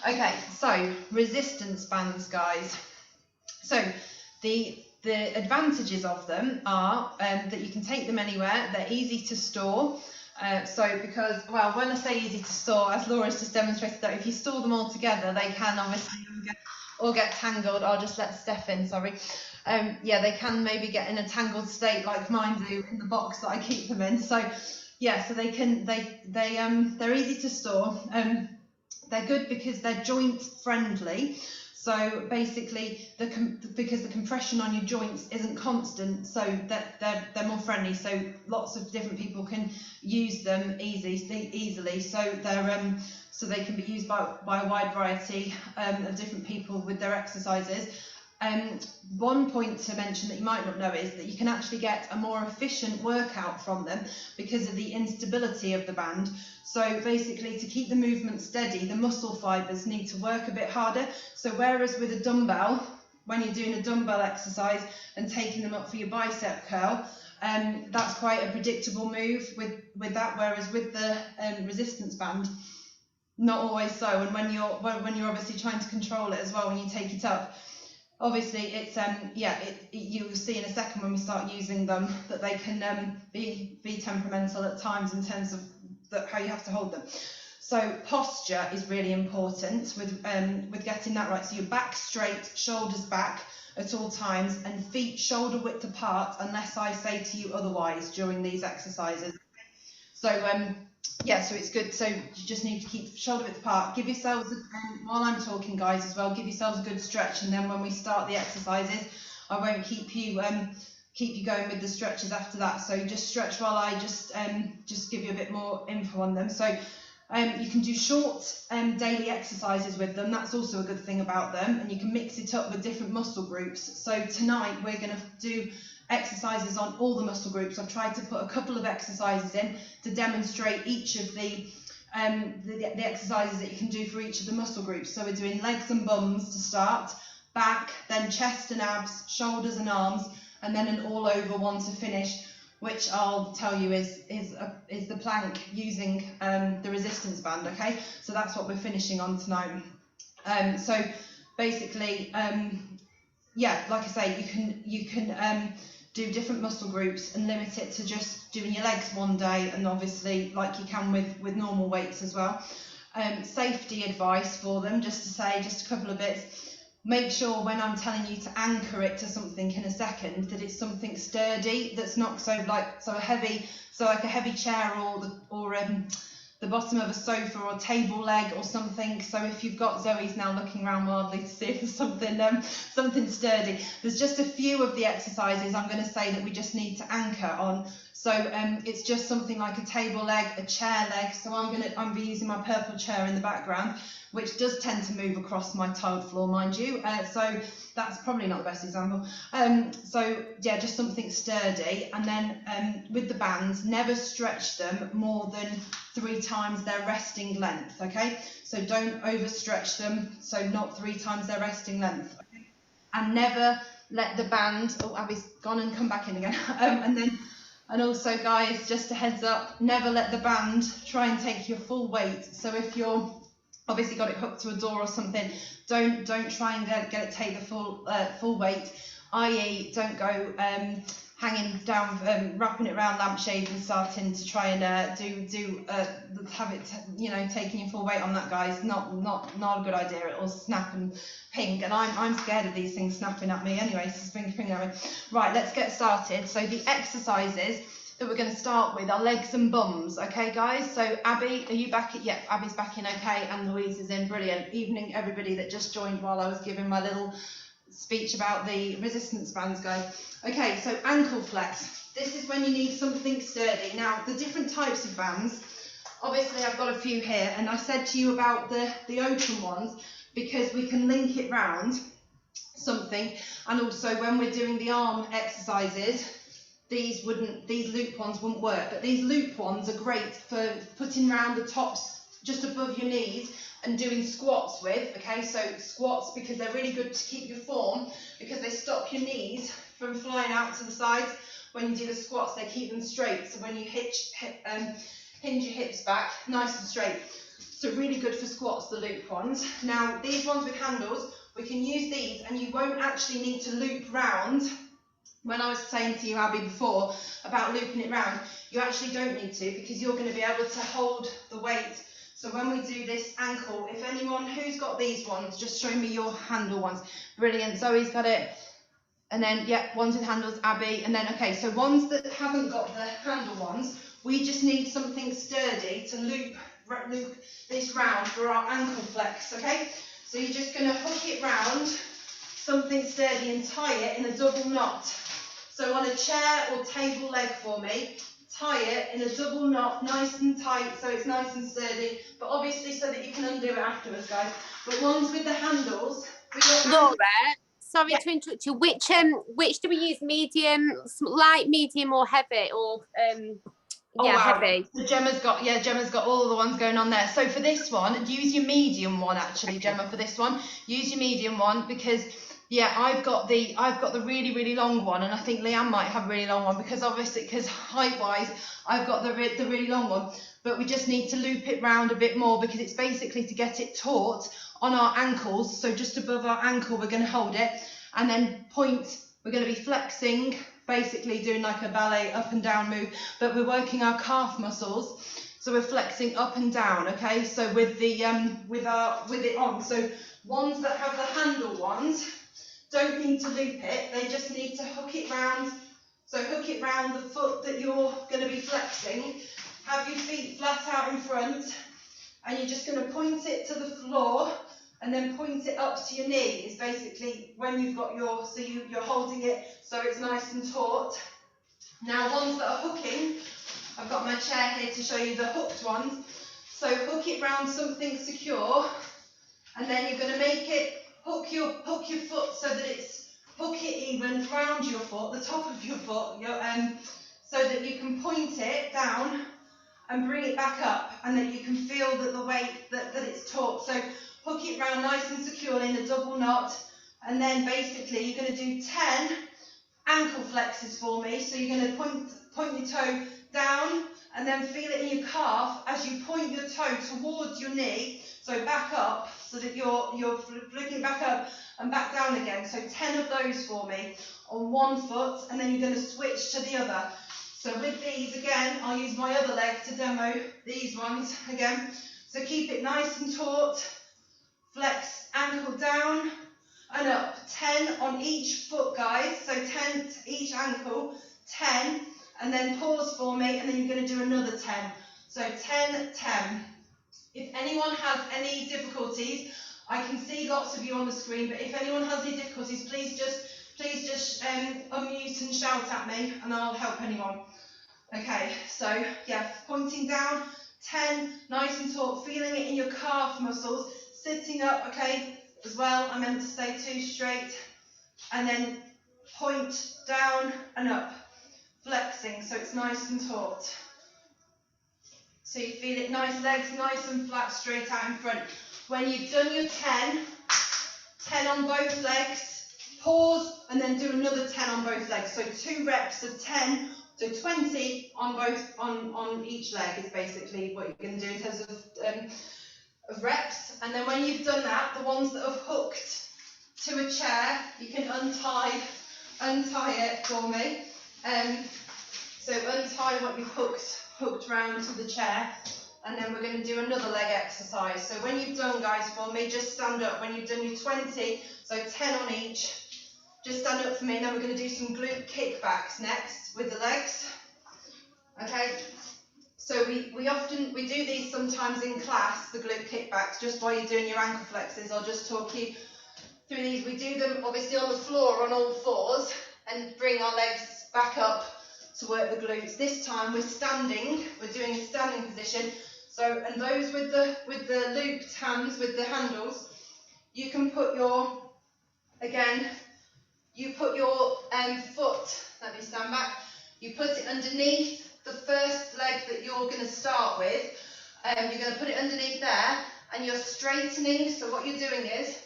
Okay, so resistance bands, guys. So the advantages of them are that you can take them anywhere. They're easy to store. Because, well, when I say easy to store, as Laura's just demonstrated, that if you store them all together, they can obviously all get tangled. I'll just let Steph in, sorry. Yeah, they can maybe get in a tangled state like mine do in the box that I keep them in. So yeah, so they're easy to store. They're good because they're joint friendly. So basically, because the compression on your joints isn't constant, so they're more friendly. So lots of different people can use them easily. So they can be used by a wide variety of different people with their exercises. One point to mention that you might not know is that you can actually get a more efficient workout from them because of the instability of the band. So basically, to keep the movement steady, the muscle fibers need to work a bit harder. So whereas with a dumbbell, when you're doing a dumbbell exercise and taking them up for your bicep curl, that's quite a predictable move with that. Whereas with the resistance band, not always so. And when you're obviously trying to control it as well, when you take it up, obviously it's you'll see in a second when we start using them that they can be temperamental at times in terms of how you have to hold them. So posture is really important with getting that right. So your back straight, shoulders back at all times, and feet shoulder width apart unless I say to you otherwise during these exercises. So so it's good. So you just need to keep shoulder width apart. Give yourselves, while I'm talking, guys, as well, give yourselves a good stretch, and then when we start the exercises, I won't keep you going with the stretches after that. So just stretch while I just give you a bit more info on them. So you can do short daily exercises with them. That's also a good thing about them, and you can mix it up with different muscle groups. So tonight we're going to do exercises on all the muscle groups. I've tried to put a couple of exercises in to demonstrate each of the exercises that you can do for each of the muscle groups. So we're doing legs and bums to start, back, then chest and abs, shoulders and arms, and then an all over one to finish, which I'll tell you is the plank using the resistance band. Okay, so that's what we're finishing on tonight. So basically, like I say, you can do different muscle groups and limit it to just doing your legs one day, and obviously like you can with normal weights as well. Safety advice for them, just to say just a couple of bits. Make sure when I'm telling you to anchor it to something in a second that it's something sturdy, that's not like a heavy chair or the bottom of a sofa or table leg or something. So if you've got, Zoe's now looking around wildly to see if there's something sturdy. There's just a few of the exercises I'm going to say that we just need to anchor on. So it's just something like a table leg, a chair leg. So I'm be using my purple chair in the background, which does tend to move across my tiled floor, mind you. So that's probably not the best example. So yeah, just something sturdy. And then with the bands, never stretch them more than 3 times their resting length. Okay, so don't overstretch them. So not 3 times their resting length. Okay? And never let the band. Oh, Abby's gone and come back in again. And also, guys, just a heads up, never let the band try and take your full weight. So if you're obviously got it hooked to a door or something, don't try and get it take the full weight, i.e. don't go hanging down, wrapping it around lampshades and starting to try and have it, taking your full weight on that, guys. Not a good idea. It'll snap and ping, and I'm scared of these things snapping at me anyway, so ping at me. Right, let's get started. So the exercises that we're going to start with are legs and bums. Okay, guys? So Abby, are you back? Yep, Abby's back in okay, and Louise is in. Brilliant. Evening, everybody that just joined while I was giving my little speech about the resistance bands, guys. Okay, so ankle flex. This is when you need something sturdy. Now, the different types of bands, obviously I've got a few here, and I said to you about the open ones because we can link it round something, and also when we're doing the arm exercises, these loop ones wouldn't work, but these loop ones are great for putting around the tops just above your knees and doing squats with. Okay, so squats, because they're really good to keep your form, because they stop your knees from flying out to the sides. When you do the squats, they keep them straight, so when you hinge your hips back nice and straight. So really good for squats, the loop ones. Now these ones with handles, we can use these and you won't actually need to loop round. When I was saying to you, Abby, before about looping it round, you actually don't need to, because you're going to be able to hold the weight. So when we do this ankle, if anyone who's got these ones, just show me your handle ones. Brilliant, Zoe's got it. And then, yeah, ones with handles, Abby. And then, okay, so ones that haven't got the handle ones, we just need something sturdy to loop this round for our ankle flex, okay? So you're just going to hook it round, something sturdy, and tie it in a double knot. So on a chair or table leg for me, tie it in a double knot, nice and tight, so it's nice and sturdy, but obviously so that you can undo it afterwards, guys. But ones with the handles, Laura, sorry to interrupt you. Which do we use? Medium, light, medium, or heavy? Or heavy. So Gemma's got all of the ones going on there. So for this one, use your medium one actually, Gemma. For this one, use your medium one, because I've got the really, really long one, and I think Leanne might have a really long one, because height wise I've got the really long one, but we just need to loop it round a bit more, because it's basically to get it taut on our ankles. So just above our ankle we're going to hold it, and then we're going to be flexing, basically doing like a ballet up and down move, but we're working our calf muscles, so we're flexing up and down, okay? So with the with it on. So ones that have the handle ones don't need to loop it, they just need to hook it round. So hook it round the foot that you're going to be flexing, have your feet flat out in front, and you're just going to point it to the floor and then point it up to your knee. Is basically when you've got you're holding it so it's nice and taut. Now ones that are hooking, I've got my chair here to show you the hooked ones. So hook it round something secure, and then you're going to make it hook your foot so that hook it even round your foot, the top of your foot, so that you can point it down and bring it back up, and that you can feel that the weight that it's taut. So hook it round nice and securely in a double knot, and then basically you're going to do 10 ankle flexes for me. So you're going to point your toe down and then feel it in your calf as you point your toe towards your knee, so back up, so that you're flicking back up and back down again. So 10 of those for me on one foot, and then you're going to switch to the other. So with these again, I'll use my other leg to demo these ones again. So keep it nice and taut, flex ankle down and up, 10 on each foot, guys. So 10 to each ankle, 10, and then pause for me, and then you're going to do another 10. So 10, 10. If anyone has any difficulties, I can see lots of you on the screen, but if anyone has any difficulties, please just unmute and shout at me, and I'll help anyone. Okay, so pointing down, 10, nice and taut, feeling it in your calf muscles, sitting up, okay, as well, I meant to say too, straight, and then point down and up, flexing, so it's nice and taut. So you feel it, nice legs, nice and flat, straight out in front. When you've done your 10 on both legs, pause, and then do another 10 on both legs. So 2 reps of 10, so 20 on both, on each leg is basically what you're going to do in terms of reps. And then when you've done that, the ones that have hooked to a chair, you can untie it for me. So untie what you've hooked round to the chair, and then we're going to do another leg exercise. So when you've done, guys, for me, just stand up. When you've done your 20, so 10 on each, just stand up for me, and then we're going to do some glute kickbacks next with the legs. Okay, so we do these sometimes in class, the glute kickbacks, just while you're doing your ankle flexes. I'll just talk you through these. We do them obviously on the floor on all fours and bring our legs back up to work the glutes. This time we're standing, we're doing a standing position. So, and those with the looped hands, with the handles, you can put your, again, you put your foot, let me stand back, you put it underneath the first leg that you're going to start with. You're going to put it underneath there, and you're straightening. So what you're doing is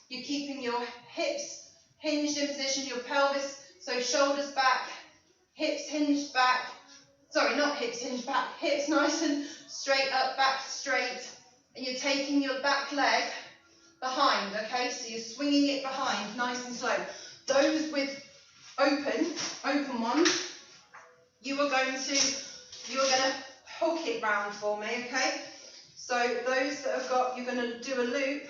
you're keeping your hips hinged in position, your pelvis, so shoulders back, hips hinged back, sorry, not hips hinged back, hips nice and straight up, back straight, and you're taking your back leg behind, okay? So you're swinging it behind, nice and slow. Those with open ones, you're going to hook it round for me, okay? So those that have got, you're going to do a loop.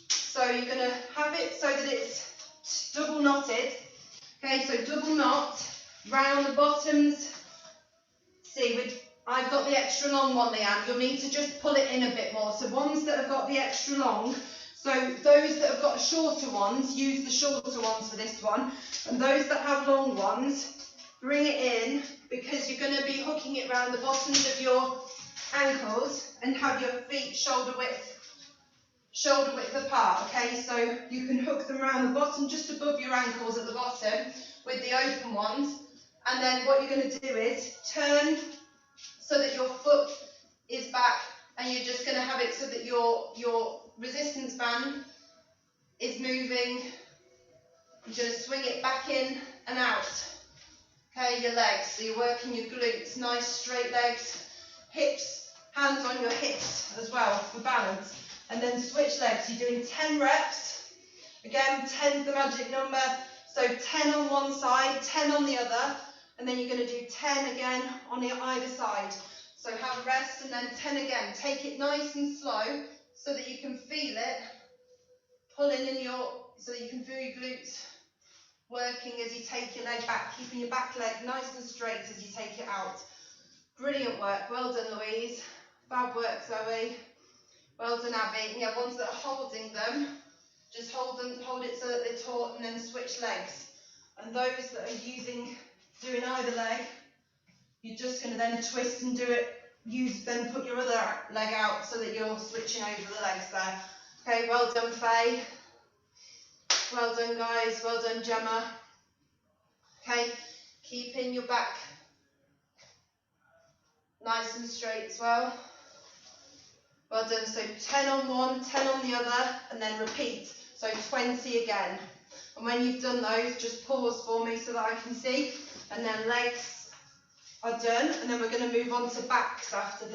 So you're going to have it so that it's double knotted, okay? So double knot round the bottoms. See, I've got the extra long one, Leanne. You'll need to just pull it in a bit more. So ones that have got the extra long, so those that have got shorter ones, use the shorter ones for this one. And those that have long ones, bring it in, because you're going to be hooking it around the bottoms of your ankles and have your feet shoulder width apart, okay? So you can hook them around the bottom, just above your ankles at the bottom with the open ones. And then what you're going to do is turn so that your foot is back, and you're just going to have it so that your resistance band is moving. You're going to swing it back in and out. Okay, your legs, so you're working your glutes, nice straight legs, hips, hands on your hips as well for balance. And then switch legs, you're doing 10 reps. Again, 10's the magic number. So 10 on one side, 10 on the other, and then you're going to do 10 again on either side. So have a rest and then 10 again. Take it nice and slow so that you can feel it pulling in so that you can feel your glutes working as you take your leg back, keeping your back leg nice and straight as you take it out. Brilliant work. Well done, Louise. Fab work, Zoe. Well done, Abby. And yeah, ones that are holding them, just hold it so that they're taut, and then switch legs. And those that are doing either leg, you're just going to then twist and do it. Then put your other leg out so that you're switching over the legs there. Okay, well done, Faye. Well done, guys. Well done, Gemma. Okay, keeping your back nice and straight as well. Well done. So 10 on one, 10 on the other, and then repeat. So 20 again. And when you've done those, just pause for me so that I can see. And then legs are done, and then we're going to move on to backs after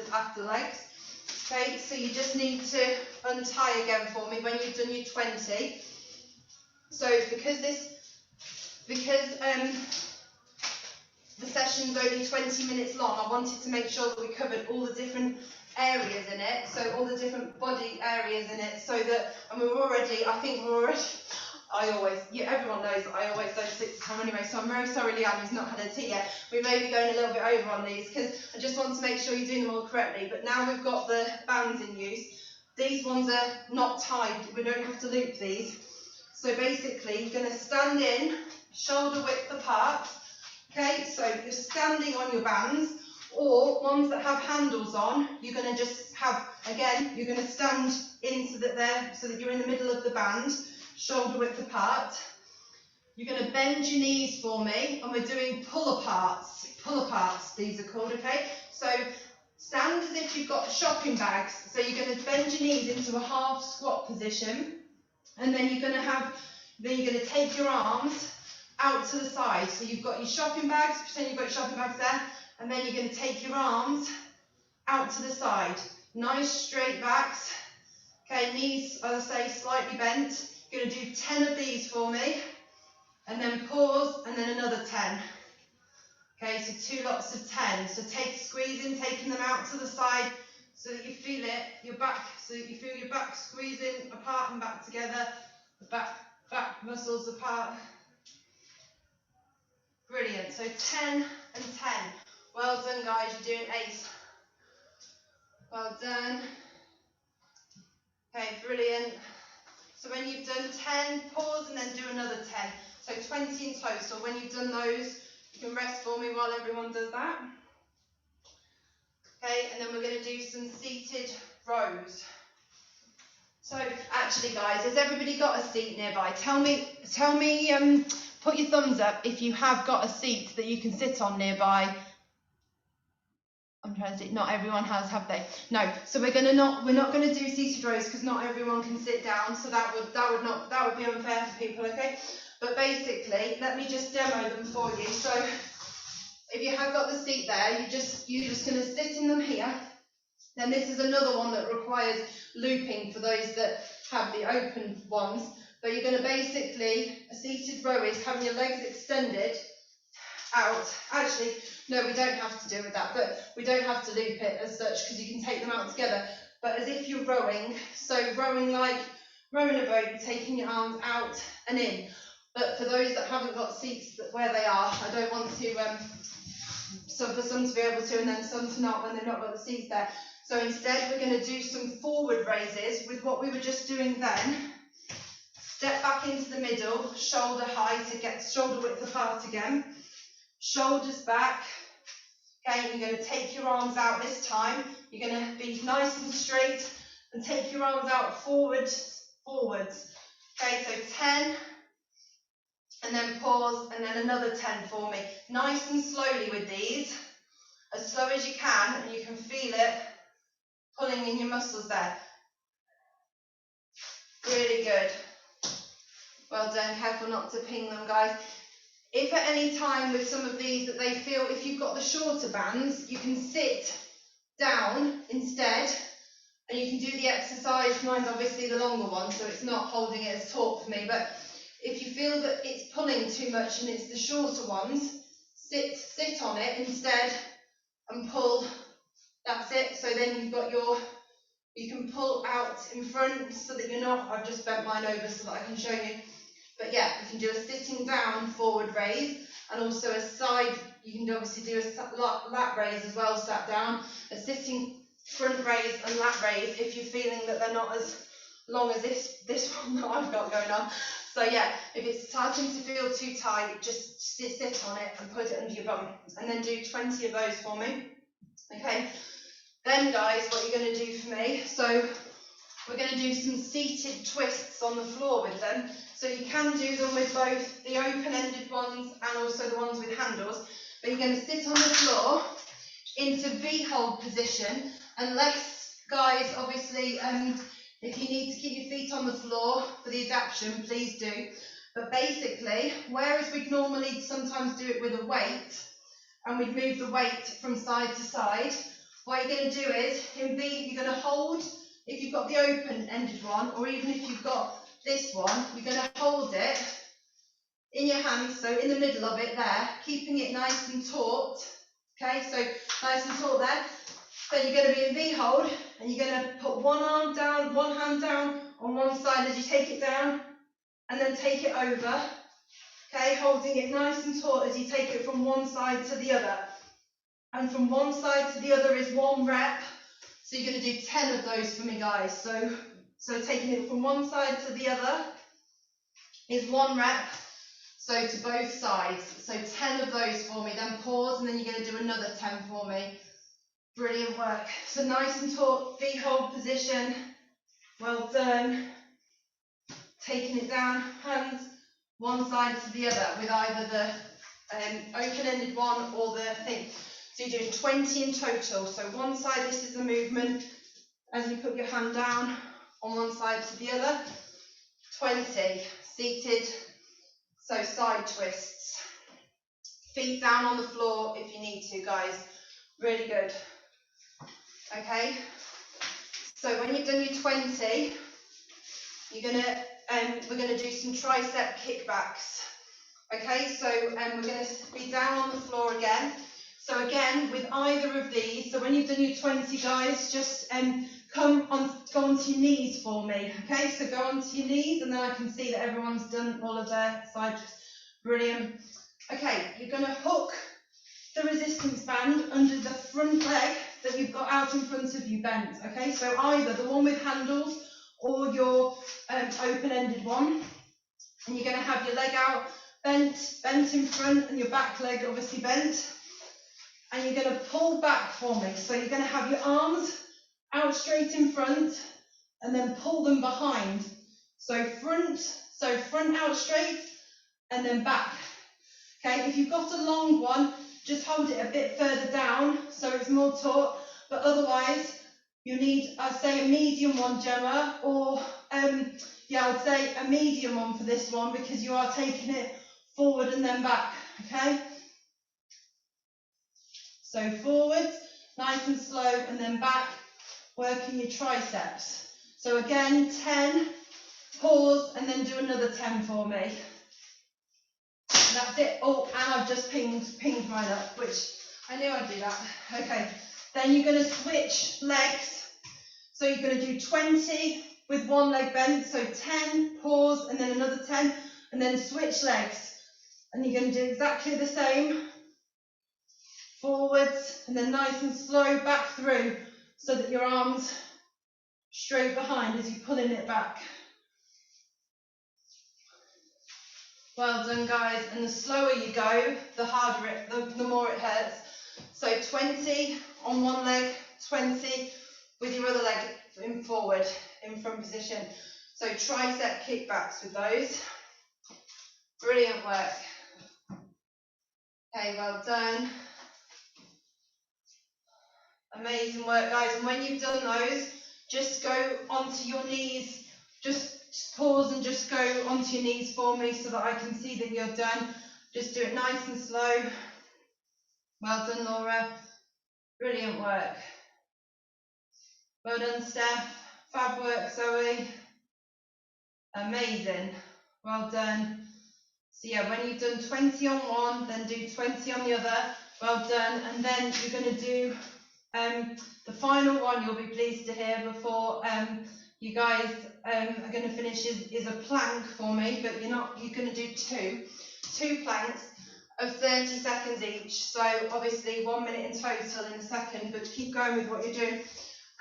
legs. Okay, so you just need to untie again for me when you've done your 20. So because the session's only 20 minutes long, I wanted to make sure that we covered all the different areas in it, so all the different body areas in it, so that, and everyone knows that I always don't sit to time anyway, so I'm very sorry, Leanne, who's not had her tea yet. We may be going a little bit over on these, because I just want to make sure you're doing them all correctly, but now we've got the bands in use. These ones are not tied, we don't have to loop these. So basically, you're going to stand in, shoulder width apart, okay, so you're standing on your bands, or ones that have handles on, you're going to just have, again, you're going to stand in so that you're in the middle of the band, shoulder width apart. You're going to bend your knees for me, and we're doing pull aparts, these are called, okay? So stand as if you've got shopping bags, so you're going to bend your knees into a half squat position. And then you're going to take your arms out to the side. So you've got your shopping bags, pretend you've got your shopping bags there, and then you're going to take your arms out to the side. Nice straight backs. Okay, knees, as I say, slightly bent. You're going to do 10 of these for me, and then pause, and then another 10. Okay, so 2 lots of 10. So squeezing, taking them out to the side, so that you feel it, your back, so that you feel your back squeezing apart and back together, the back muscles apart. Brilliant. So 10 and 10. Well done, guys. You're doing ace. Well done. Okay, brilliant. So when you've done 10, pause and then do another 10. So 20 in total. When you've done those, you can rest for me while everyone does that. Okay, and then we're going to do some seated rows. So actually, guys, has everybody got a seat nearby? Tell me, put your thumbs up if you have got a seat that you can sit on nearby. I'm trying to see. Not everyone has, have they? No. So we're not going to do seated rows because not everyone can sit down. So that would be unfair for people. Okay. But basically, let me just demo them for you. So if you have got the seat there, you're just going to sit in them here. Then this is another one that requires looping for those that have the open ones. But you're going to basically, a seated row is having your legs extended out. Actually, no, we don't have to do with that, but we don't have to loop it as such because you can take them out together. But as if you're rowing, so rowing like rowing a boat, you're taking your arms out and in. But for those that haven't got seats where they are, I don't want to, so for some to be able to and then some to not when they've not got the seats there. So instead we're going to do some forward raises with what we were just doing then. Step back into the middle, shoulder height, to get shoulder width apart again. Shoulders back. Okay, you're going to take your arms out this time. You're going to be nice and straight and take your arms out forwards. Okay, so 10, and then pause, and then another 10 for me. Nice and slowly with these, as slow as you can, and you can feel it pulling in your muscles there. Really good. Well done. Careful not to ping them, guys. If at any time with some of these that they feel, if you've got the shorter bands, you can sit down instead, and you can do the exercise. Mine's obviously the longer one, so it's not holding it as taut for me, but if you feel that it's pulling too much and it's the shorter ones, sit on it instead and pull. That's it. So then you've got your, you can pull out in front so that you're not, I've just bent mine over so that I can show you. But yeah, you can do a sitting down forward raise, and also a side, you can obviously do a lat raise as well, sat down, a sitting front raise and lat raise if you're feeling that they're not as long as this one that I've got going on. So yeah, if it's starting to feel too tight, just sit on it and put it under your bum, and then do 20 of those for me. Okay, then guys, what you're going to do for me, so we're going to do some seated twists on the floor with them. So you can do them with both the open-ended ones and also the ones with handles, but you're going to sit on the floor into V-hold position, unless, guys, obviously, if you need to keep your feet on the floor for the adaptation, please do. But basically, whereas we'd normally sometimes do it with a weight, and we'd move the weight from side to side, what you're going to do is, in V, you're going to hold, if you've got the open-ended one, or even if you've got this one, you're going to hold it in your hands, so in the middle of it there, keeping it nice and taut. Okay, so nice and taut there. Then you're going to be in V-hold, and you're going to put one arm down, one hand down on one side as you take it down, and then take it over. Okay, holding it nice and taut as you take it from one side to the other. And from one side to the other is 1 rep. So you're going to do 10 of those for me, guys. So taking it from one side to the other is 1 rep. So to both sides. So 10 of those for me. Then pause, and then you're going to do another 10 for me. Brilliant work. So nice and taut, V-hold position. Well done. Taking it down, hands one side to the other with either the open-ended one or the thing. So you're doing 20 in total. So one side, this is the movement as you put your hand down on one side to the other. 20 seated. So side twists. Feet down on the floor if you need to, guys. Really good. Okay. So when you've done your 20, you're gonna we're gonna do some tricep kickbacks. Okay, so we're gonna be down on the floor again. So again, with either of these, so when you've done your 20, guys, just go onto your knees for me. Okay, so go onto your knees, and then I can see that everyone's done all of their side. Brilliant. Okay, you're gonna hook the resistance band under the front leg that you've got out in front of you bent. Okay, so either the one with handles or your open-ended one, and you're going to have your leg out bent in front, and your back leg obviously bent, and you're going to pull back for me. So you're going to have your arms out straight in front and then pull them behind. So front out straight and then back. Okay, if you've got a long one, just hold it a bit further down so it's more taut, but otherwise you need, I'd say, a medium one, Gemma, or yeah, I would say a medium one for this one, because you are taking it forward and then back. Okay, so forwards, nice and slow, and then back, working your triceps. So again, 10, pause, and then do another 10 for me. And that's it. Oh, and I've just pinged mine up, which I knew I'd do that. Okay, then you're going to switch legs. So you're going to do 20 with one leg bent, so 10, pause, and then another 10, and then switch legs. And you're going to do exactly the same. Forwards, and then nice and slow back through, so that your arms straight behind as you're pulling it back. Well done, guys. And the slower you go, the harder the more it hurts. So 20 on one leg, 20 with your other leg in forward, in front position. So tricep kickbacks with those. Brilliant work. Okay, well done. Amazing work, guys. And when you've done those, just go onto your knees. Just pause and just go onto your knees for me so that I can see that you're done. Just do it nice and slow. Well done, Laura. Brilliant work. Well done, Steph. Fab work, Zoe. Amazing. Well done. So yeah, when you've done 20 on one, then do 20 on the other. Well done. And then you're going to do the final one, you'll be pleased to hear, before you guys are going to finish, is a plank for me, but you're going to do two planks of 30 seconds each. So obviously 1 minute in total in a second, but keep going with what you're doing.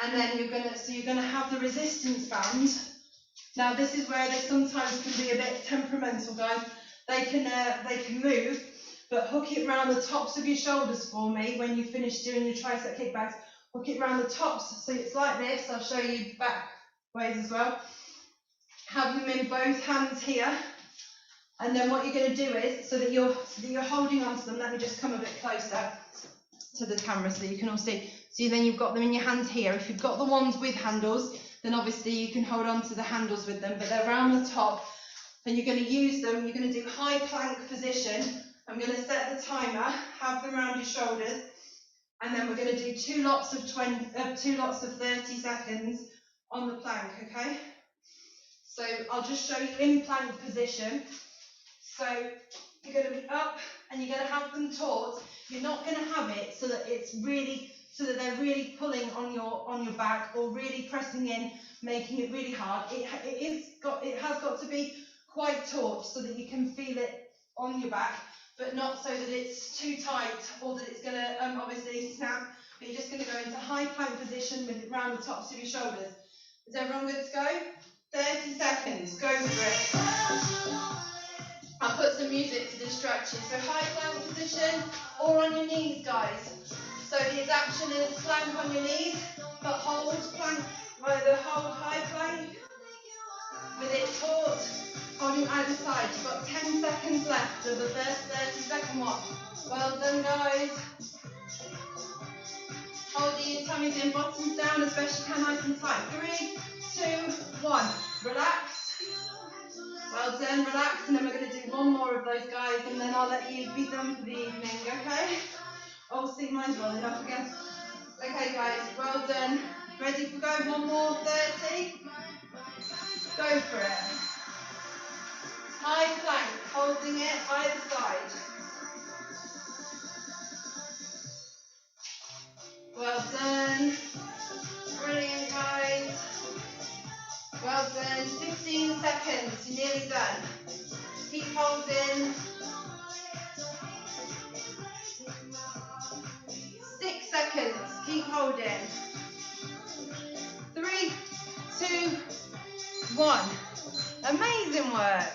And then you're going to have the resistance band. Now this is where they sometimes can be a bit temperamental, guys. They can move, but hook it around the tops of your shoulders for me when you finish doing your tricep kickbacks. Hook it around the tops, so it's like this. I'll show you back ways as well. Have them in both hands here, and then what you're going to do is, so that you're holding on to them. Let me just come a bit closer to the camera so you can all see. So then you've got them in your hands here. If you've got the ones with handles, then obviously you can hold on to the handles with them, but they're around the top, and you're going to use them. You're going to do high plank position. I'm going to set the timer, have them around your shoulders, and then we're going to do two lots of 30 seconds on the plank, okay? So I'll just show you in plank position. So you're going to be up and you're going to have them taut. You're not going to have it so that they're really pulling on your back or really pressing in, making it really hard. It has got to be quite taut so that you can feel it on your back, but not so that it's too tight or that it's going to obviously snap. But you're just going to go into high plank position with it round the tops of your shoulders. Is everyone good to go? 30 seconds, go for it. I'll put some music to distract you. So high plank position or on your knees, guys. So the action is plank on your knees, but hold plank, either hold high plank with it taut, holding either side. You've got 10 seconds left of the first 30-second one. Well done, guys. Hold your tummies in, bottoms down as best you can, nice and tight. 3, 2, 1. Relax. Well done, relax. And then we're going to do one more of those, guys, and then I'll let you be done for the evening, okay? Oh, see, mine's rolling off again. Okay, guys, well done. Ready for go? One more, 30. Go for it. High plank, holding it either side. Well done. Brilliant, guys. Well done. 15 seconds. You're nearly done. Keep holding. 6 seconds. Keep holding. 3, 2, 1. Amazing work.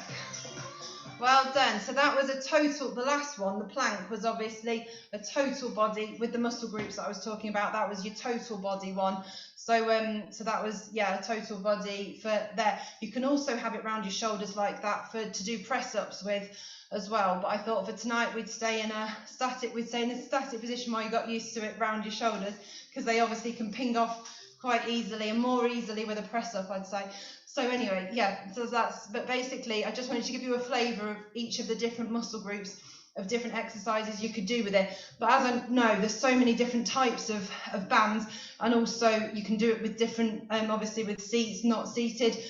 Well done. So that was a total, the last one, the plank, was obviously a total body with the muscle groups that I was talking about. That was your total body one. So so that was, yeah, a total body for there. You can also have it around your shoulders like that to do press ups with as well. But I thought for tonight we'd stay in a static position while you got used to it round your shoulders, because they obviously can ping off quite easily and more easily with a press up, I'd say. So anyway, yeah, so but basically I just wanted to give you a flavour of each of the different muscle groups different exercises you could do with it. But as I know, there's so many different types of bands, and also you can do it with different, obviously with seats, not seated.